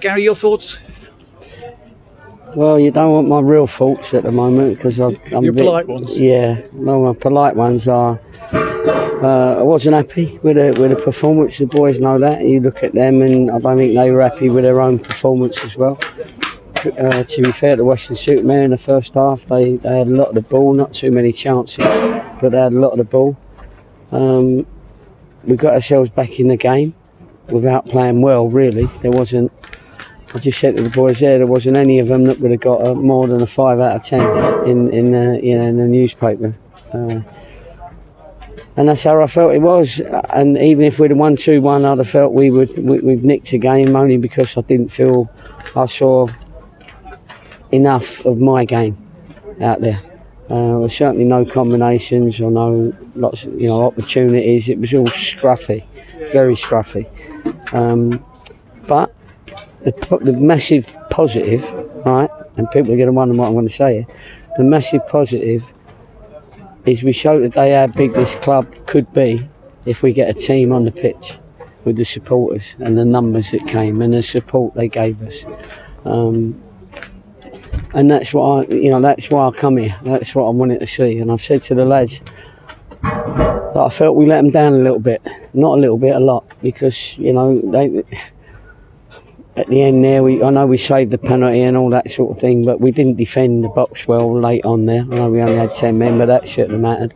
Gary, your thoughts? Well, you don't want my real thoughts at the moment because I'm your polite ones. Yeah, well, my polite ones are. I wasn't happy with the performance. The boys know that. You look at them, and I don't think they were happy with their own performance as well. To be fair to Weston-super-Mare in the first half, they had a lot of the ball, not too many chances, but they had a lot of the ball. We got ourselves back in the game without playing well. Really, there wasn't. I just said to the boys there wasn't any of them that would have got more than a 5 out of 10 in the newspaper. And that's how I felt it was. And even if we'd have won 2-1, I'd have felt we'd nicked a game only because I didn't feel I saw enough of my game out there. There was certainly no combinations or no lots of opportunities. It was all scruffy, very scruffy. But the massive positive, right, and people are going to wonder what I'm going to say here, the massive positive is we showed today how big this club could be if we get a team on the pitch with the supporters and the numbers that came and the support they gave us. And that's what that's why I come here. That's what I wanted to see. And I've said to the lads that I felt we let them down a little bit, not a little bit, a lot, because they. At the end there, I know we saved the penalty and all that sort of thing, but we didn't defend the box well late on there. I know we only had 10 men, but that shouldn't have mattered.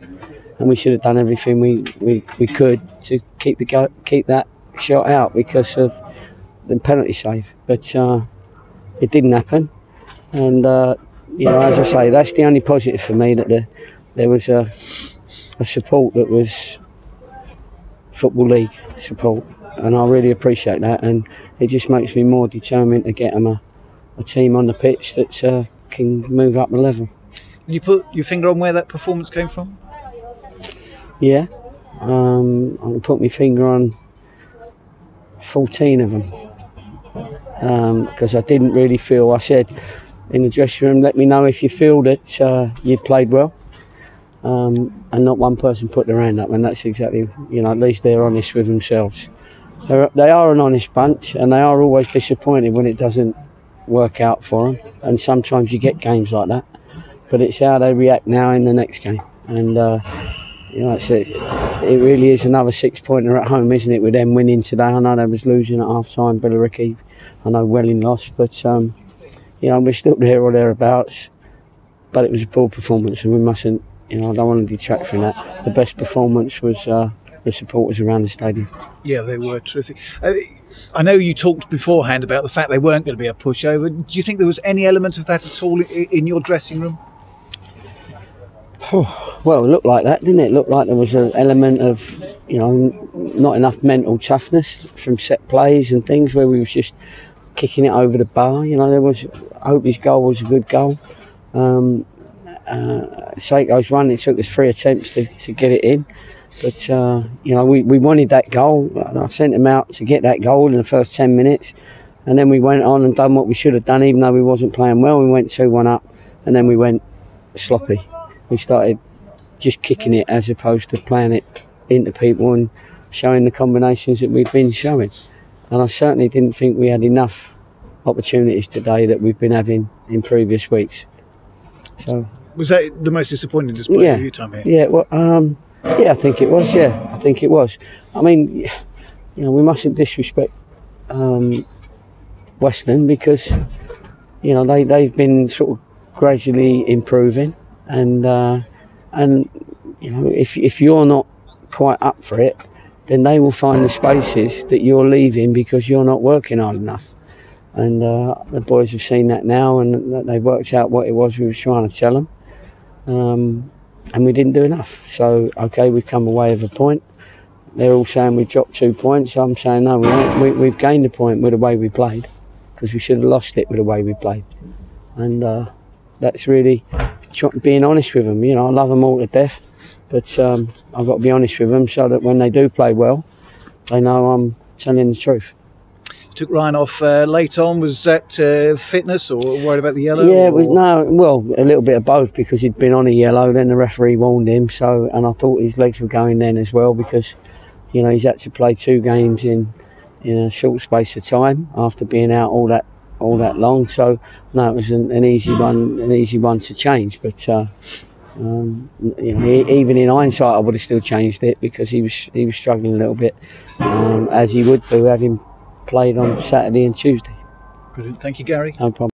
And we should have done everything we could to keep that shot out because of the penalty save. But it didn't happen. And, as I say, that's the only positive for me, that there was a support that was Football League support. And I really appreciate that, and it just makes me more determined to get them a team on the pitch that can move up the level. Can you put your finger on where that performance came from? Yeah, I can put my finger on 14 of them, because I didn't really feel, I said in the dressing room, let me know if you feel that you've played well. And not one person put their hand up, and that's exactly, at least they're honest with themselves. They are an honest bunch, and they are always disappointed when it doesn't work out for them. And sometimes you get games like that, but it's how they react now in the next game. And it really is another 6-pointer at home, isn't it? With them winning today, I know they was losing at half time. Billericay, I know Welling lost, but we're still there or thereabouts. But it was a poor performance, and we mustn't. I don't want to detract from that. The best performance was the supporters around the stadium. Yeah, they were terrific. I know you talked beforehand about the fact they weren't going to be a pushover. Do you think there was any element of that at all in your dressing room? Well, it looked like that, didn't it? It looked like there was an element of, not enough mental toughness from set plays and things where we was just kicking it over the bar. I hope his goal was a good goal. Seiko's one, it took us 3 attempts to get it in. But, we wanted that goal. I sent him out to get that goal in the first 10 minutes. And then we went on and done what we should have done, even though we wasn't playing well. We went 2-1 up, and then we went sloppy. We started just kicking it as opposed to playing it into people and showing the combinations that we've been showing. And I certainly didn't think we had enough opportunities today that we've been having in previous weeks. So, was that the most disappointing display of your time here? Yeah, well, I think it was. Yeah, I think it was. I mean, we mustn't disrespect Weston because they've been sort of gradually improving, and if you're not quite up for it, then they will find the spaces that you're leaving because you're not working hard enough. And the boys have seen that now, and they've worked out what it was we were trying to tell them. And we didn't do enough. So, okay, we've come away with a point. They're all saying we dropped 2 points. I'm saying no, we've gained a point with the way we played, because we should have lost it with the way we played. And that's really being honest with them. I love them all to death, but I've got to be honest with them so that when they do play well, they know I'm telling the truth. Took Ryan off late on. Was that fitness or worried about the yellow? Yeah, a little bit of both, because he'd been on a yellow, then the referee warned him, and I thought his legs were going then as well, because he's had to play 2 games in in a short space of time after being out all that long. So no, it was an easy one to change. But even in hindsight, I would have still changed it because he was struggling a little bit, as he would do having played on Saturday and Tuesday. Brilliant. Thank you, Gary. No problem.